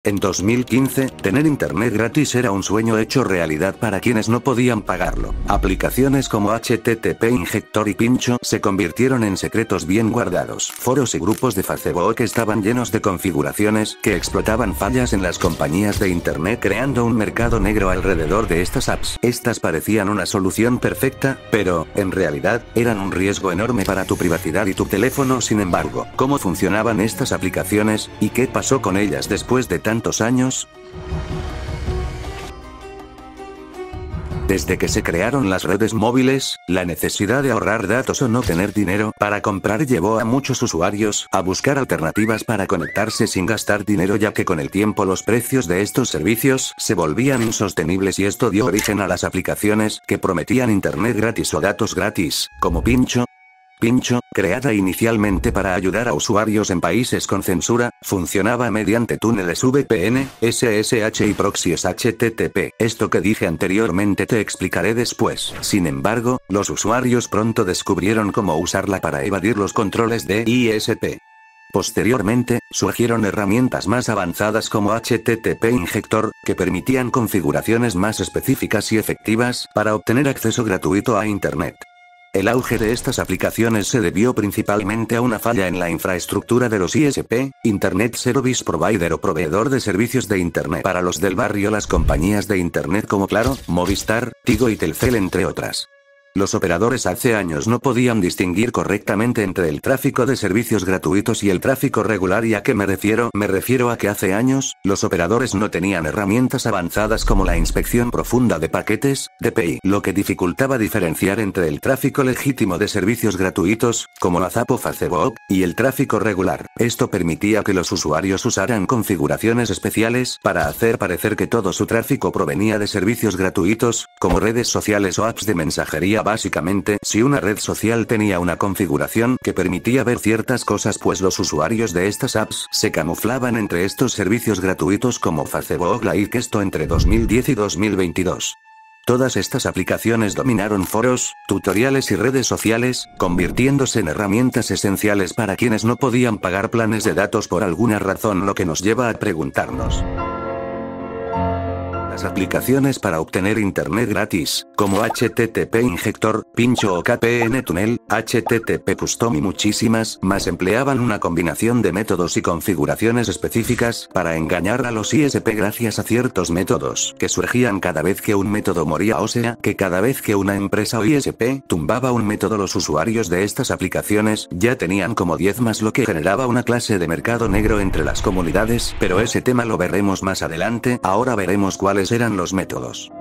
En 2015, tener internet gratis era un sueño hecho realidad para quienes no podían pagarlo. Aplicaciones como HTTP Injector y Pincho se convirtieron en secretos bien guardados. Foros y grupos de Facebook estaban llenos de configuraciones que explotaban fallas en las compañías de internet, creando un mercado negro alrededor de estas apps. Estas parecían una solución perfecta, pero, en realidad, eran un riesgo enorme para tu privacidad y tu teléfono. Sin embargo, ¿cómo funcionaban estas aplicaciones, y qué pasó con ellas después de tantos años? Desde que se crearon las redes móviles, la necesidad de ahorrar datos o no tener dinero para comprar llevó a muchos usuarios a buscar alternativas para conectarse sin gastar dinero, ya que con el tiempo los precios de estos servicios se volvían insostenibles, y esto dio origen a las aplicaciones que prometían internet gratis o datos gratis, como Pincho. Pincho, creada inicialmente para ayudar a usuarios en países con censura, funcionaba mediante túneles VPN, SSH y proxies HTTP. Esto que dije anteriormente te explicaré después. Sin embargo, los usuarios pronto descubrieron cómo usarla para evadir los controles de ISP. Posteriormente, surgieron herramientas más avanzadas como HTTP Injector, que permitían configuraciones más específicas y efectivas para obtener acceso gratuito a Internet. El auge de estas aplicaciones se debió principalmente a una falla en la infraestructura de los ISP, Internet Service Provider o proveedor de servicios de Internet para los del barrio, las compañías de Internet como Claro, Movistar, Tigo y Telcel, entre otras. Los operadores hace años no podían distinguir correctamente entre el tráfico de servicios gratuitos y el tráfico regular. ¿Y a qué me refiero? Me refiero a que hace años, los operadores no tenían herramientas avanzadas como la inspección profunda de paquetes, DPI, lo que dificultaba diferenciar entre el tráfico legítimo de servicios gratuitos, como WhatsApp o Facebook, y el tráfico regular. Esto permitía que los usuarios usaran configuraciones especiales para hacer parecer que todo su tráfico provenía de servicios gratuitos, como redes sociales o apps de mensajería. Básicamente, si una red social tenía una configuración que permitía ver ciertas cosas, pues los usuarios de estas apps se camuflaban entre estos servicios gratuitos como Facebook Lite, esto entre 2010 y 2022. Todas estas aplicaciones dominaron foros, tutoriales y redes sociales, convirtiéndose en herramientas esenciales para quienes no podían pagar planes de datos por alguna razón, lo que nos lleva a preguntarnos: las aplicaciones para obtener internet gratis, como HTTP Injector, Pincho o KPN Tunnel, HTTP Custom y muchísimas más, empleaban una combinación de métodos y configuraciones específicas para engañar a los ISP gracias a ciertos métodos que surgían cada vez que un método moría, o sea, que cada vez que una empresa o ISP tumbaba un método, los usuarios de estas aplicaciones ya tenían como 10 más, lo que generaba una clase de mercado negro entre las comunidades, pero ese tema lo veremos más adelante. Ahora veremos cuáles eran los métodos.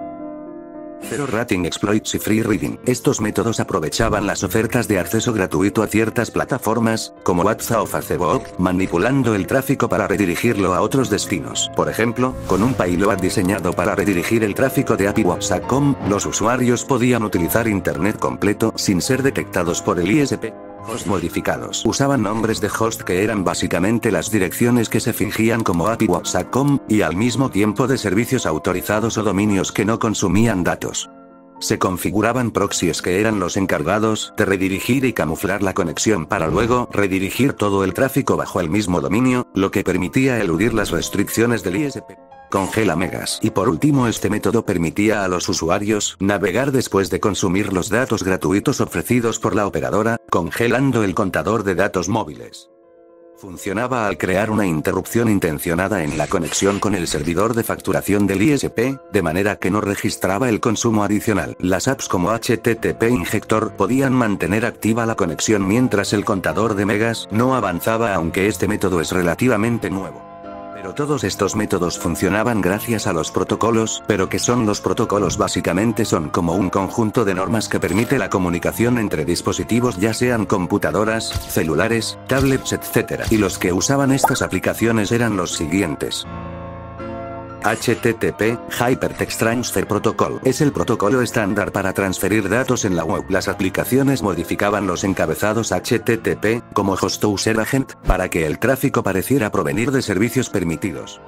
Zero Rating Exploits y Free Reading. Estos métodos aprovechaban las ofertas de acceso gratuito a ciertas plataformas, como WhatsApp o Facebook, manipulando el tráfico para redirigirlo a otros destinos. Por ejemplo, con un payload diseñado para redirigir el tráfico de API WhatsApp.com, los usuarios podían utilizar Internet completo sin ser detectados por el ISP. Host modificados. Usaban nombres de host que eran básicamente las direcciones que se fingían como API WhatsApp.com, y al mismo tiempo de servicios autorizados o dominios que no consumían datos. Se configuraban proxies que eran los encargados de redirigir y camuflar la conexión para luego redirigir todo el tráfico bajo el mismo dominio, lo que permitía eludir las restricciones del ISP. Congela megas. Y por último, este método permitía a los usuarios navegar después de consumir los datos gratuitos ofrecidos por la operadora, congelando el contador de datos móviles. Funcionaba al crear una interrupción intencionada en la conexión con el servidor de facturación del ISP, de manera que no registraba el consumo adicional. Las apps como HTTP Injector podían mantener activa la conexión mientras el contador de megas no avanzaba, aunque este método es relativamente nuevo. Pero todos estos métodos funcionaban gracias a los protocolos. ¿Pero qué son los protocolos? Básicamente son como un conjunto de normas que permite la comunicación entre dispositivos, ya sean computadoras, celulares, tablets, etc. Y los que usaban estas aplicaciones eran los siguientes. HTTP, Hypertext Transfer Protocol, es el protocolo estándar para transferir datos en la web. Las aplicaciones modificaban los encabezados HTTP, como Host User Agent, para que el tráfico pareciera provenir de servicios permitidos.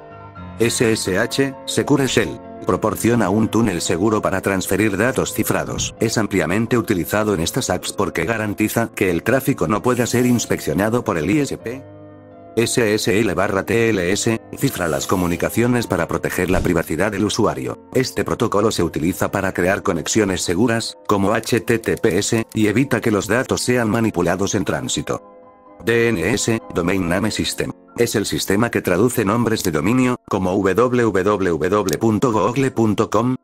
SSH, Secure Shell, proporciona un túnel seguro para transferir datos cifrados. Es ampliamente utilizado en estas apps porque garantiza que el tráfico no pueda ser inspeccionado por el ISP. SSL/TLS, cifra las comunicaciones para proteger la privacidad del usuario. Este protocolo se utiliza para crear conexiones seguras, como HTTPS, y evita que los datos sean manipulados en tránsito. DNS, Domain Name System. Es el sistema que traduce nombres de dominio, como www.google.com,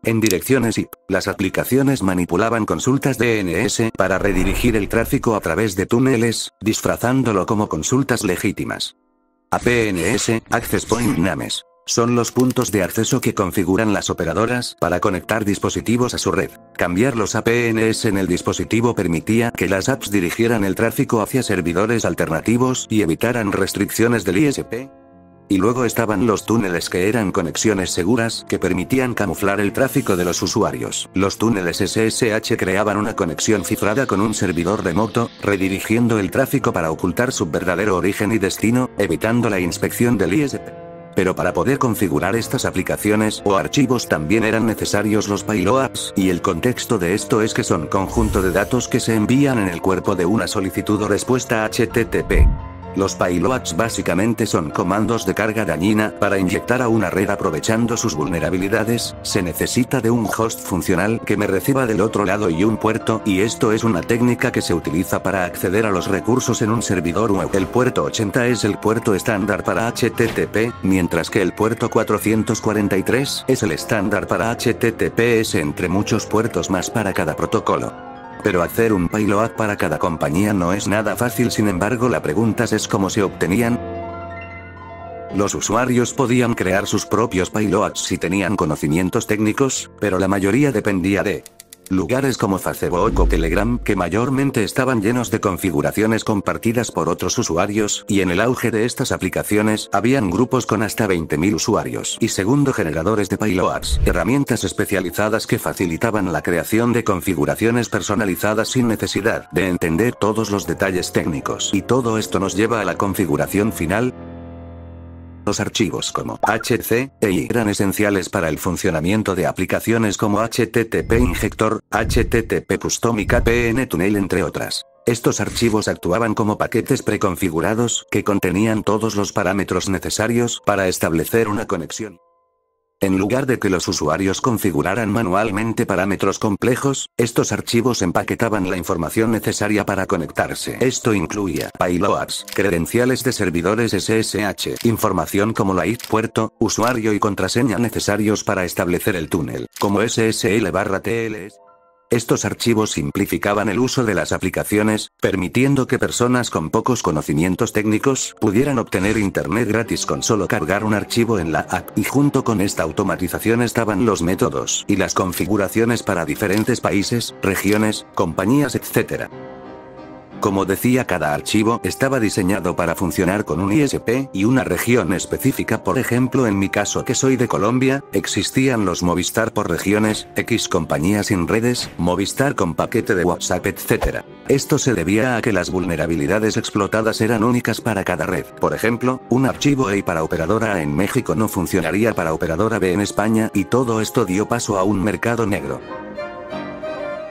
en direcciones IP. Las aplicaciones manipulaban consultas DNS para redirigir el tráfico a través de túneles, disfrazándolo como consultas legítimas. APNS, Access Point Names. Son los puntos de acceso que configuran las operadoras para conectar dispositivos a su red. Cambiar los APNs en el dispositivo permitía que las apps dirigieran el tráfico hacia servidores alternativos y evitaran restricciones del ISP. Y luego estaban los túneles, que eran conexiones seguras que permitían camuflar el tráfico de los usuarios. Los túneles SSH creaban una conexión cifrada con un servidor remoto, redirigiendo el tráfico para ocultar su verdadero origen y destino, evitando la inspección del ISP. Pero para poder configurar estas aplicaciones o archivos también eran necesarios los payloads, y el contexto de esto es que son conjunto de datos que se envían en el cuerpo de una solicitud o respuesta HTTP. Los payloads básicamente son comandos de carga dañina para inyectar a una red aprovechando sus vulnerabilidades. Se necesita de un host funcional que me reciba del otro lado y un puerto, y esto es una técnica que se utiliza para acceder a los recursos en un servidor web. El puerto 80 es el puerto estándar para HTTP, mientras que el puerto 443 es el estándar para HTTPS, entre muchos puertos más para cada protocolo. Pero hacer un payload para cada compañía no es nada fácil, sin embargo la pregunta es cómo se obtenían. Los usuarios podían crear sus propios payloads si tenían conocimientos técnicos, pero la mayoría dependía de lugares como Facebook o Telegram, que mayormente estaban llenos de configuraciones compartidas por otros usuarios, y en el auge de estas aplicaciones, habían grupos con hasta 20.000 usuarios. Y segundo, generadores de payloads, herramientas especializadas que facilitaban la creación de configuraciones personalizadas sin necesidad de entender todos los detalles técnicos. Y todo esto nos lleva a la configuración final. Los archivos como HC/EI eran esenciales para el funcionamiento de aplicaciones como HTTP Injector, HTTP Custom y KPN Tunnel, entre otras. Estos archivos actuaban como paquetes preconfigurados que contenían todos los parámetros necesarios para establecer una conexión. En lugar de que los usuarios configuraran manualmente parámetros complejos, estos archivos empaquetaban la información necesaria para conectarse. Esto incluía payloads, credenciales de servidores SSH, información como la IP, puerto, usuario y contraseña necesarios para establecer el túnel, como SSL/TLS. Estos archivos simplificaban el uso de las aplicaciones, permitiendo que personas con pocos conocimientos técnicos pudieran obtener internet gratis con solo cargar un archivo en la app. Y junto con esta automatización estaban los métodos y las configuraciones para diferentes países, regiones, compañías, etc. Como decía, cada archivo estaba diseñado para funcionar con un ISP y una región específica. Por ejemplo, en mi caso, que soy de Colombia, existían los Movistar por regiones, X compañías sin redes, Movistar con paquete de WhatsApp, etc. Esto se debía a que las vulnerabilidades explotadas eran únicas para cada red. Por ejemplo, un archivo EI para operadora A en México no funcionaría para operadora B en España, y todo esto dio paso a un mercado negro.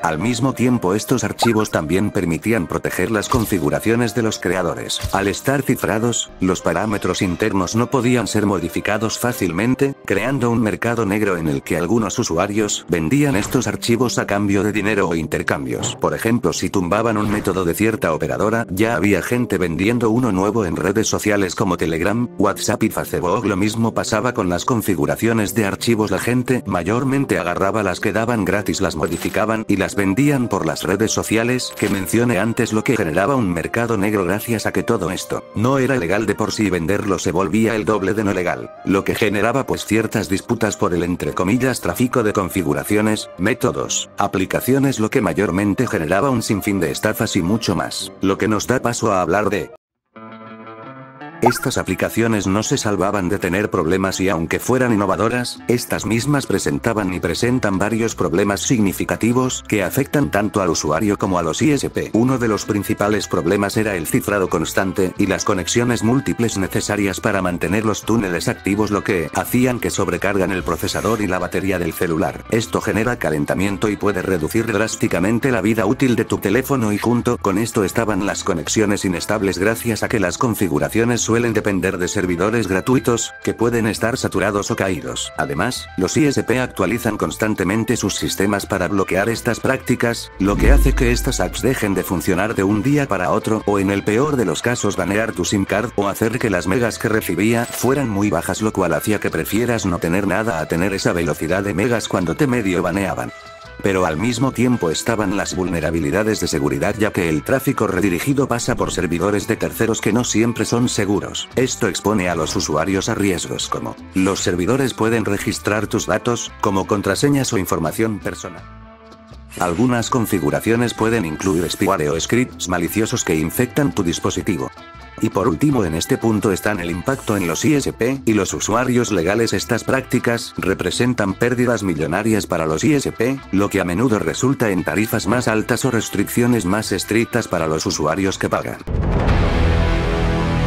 Al mismo tiempo, estos archivos también permitían proteger las configuraciones de los creadores. Al estar cifrados, los parámetros internos no podían ser modificados fácilmente, creando un mercado negro en el que algunos usuarios vendían estos archivos a cambio de dinero o intercambios. Por ejemplo, si tumbaban un método de cierta operadora, ya había gente vendiendo uno nuevo en redes sociales como Telegram, WhatsApp y Facebook. Lo mismo pasaba con las configuraciones de archivos. La gente mayormente agarraba las que daban gratis, las modificaban y las vendían por las redes sociales que mencioné antes, lo que generaba un mercado negro. Gracias a que todo esto no era legal de por sí, venderlo se volvía el doble de no legal, lo que generaba pues ciertas disputas por el, entre comillas, tráfico de configuraciones, métodos, aplicaciones, lo que mayormente generaba un sinfín de estafas y mucho más, lo que nos da paso a hablar de estas aplicaciones. No se salvaban de tener problemas, y aunque fueran innovadoras, estas mismas presentaban y presentan varios problemas significativos que afectan tanto al usuario como a los ISP. Uno de los principales problemas era el cifrado constante y las conexiones múltiples necesarias para mantener los túneles activos, lo que hacían que sobrecargan el procesador y la batería del celular. Esto genera calentamiento y puede reducir drásticamente la vida útil de tu teléfono, y junto con esto estaban las conexiones inestables, gracias a que las configuraciones suelen suelen depender de servidores gratuitos, que pueden estar saturados o caídos. Además, los ISP actualizan constantemente sus sistemas para bloquear estas prácticas, lo que hace que estas apps dejen de funcionar de un día para otro, o en el peor de los casos banear tu SIM card o hacer que las megas que recibía fueran muy bajas, lo cual hacía que prefieras no tener nada a tener esa velocidad de megas cuando te medio baneaban. Pero al mismo tiempo estaban las vulnerabilidades de seguridad, ya que el tráfico redirigido pasa por servidores de terceros que no siempre son seguros. Esto expone a los usuarios a riesgos como: los servidores pueden registrar tus datos, como contraseñas o información personal. Algunas configuraciones pueden incluir spyware o scripts maliciosos que infectan tu dispositivo. Y por último, en este punto están el impacto en los ISP y los usuarios legales. Estas prácticas representan pérdidas millonarias para los ISP, lo que a menudo resulta en tarifas más altas o restricciones más estrictas para los usuarios que pagan.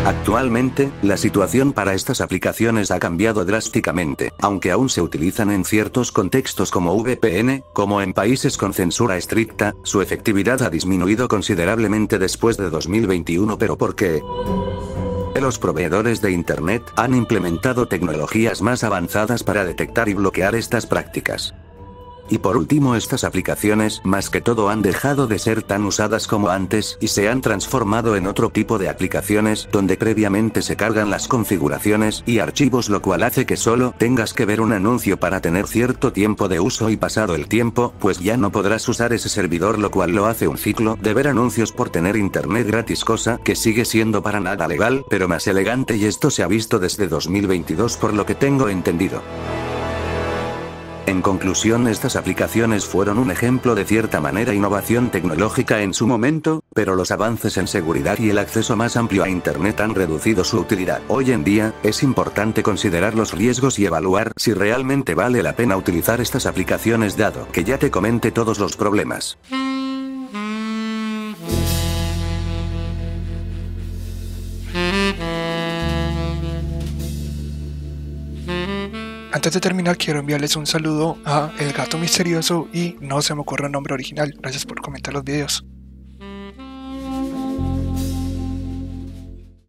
Actualmente, la situación para estas aplicaciones ha cambiado drásticamente, aunque aún se utilizan en ciertos contextos como VPN, como en países con censura estricta, su efectividad ha disminuido considerablemente después de 2021. ¿Pero por qué? Los proveedores de Internet han implementado tecnologías más avanzadas para detectar y bloquear estas prácticas. Y por último, estas aplicaciones, más que todo, han dejado de ser tan usadas como antes y se han transformado en otro tipo de aplicaciones, donde previamente se cargan las configuraciones y archivos, lo cual hace que solo tengas que ver un anuncio para tener cierto tiempo de uso, y pasado el tiempo, pues ya no podrás usar ese servidor, lo cual lo hace un ciclo de ver anuncios por tener internet gratis, cosa que sigue siendo para nada legal, pero más elegante, y esto se ha visto desde 2022 por lo que tengo entendido. En conclusión, estas aplicaciones fueron un ejemplo de cierta manera innovación tecnológica en su momento, pero los avances en seguridad y el acceso más amplio a Internet han reducido su utilidad. Hoy en día, es importante considerar los riesgos y evaluar si realmente vale la pena utilizar estas aplicaciones, dado que ya te comenté todos los problemas. Antes de terminar, quiero enviarles un saludo a El Gato Misterioso y No Se Me Ocurre el Nombre Original. Gracias por comentar los videos.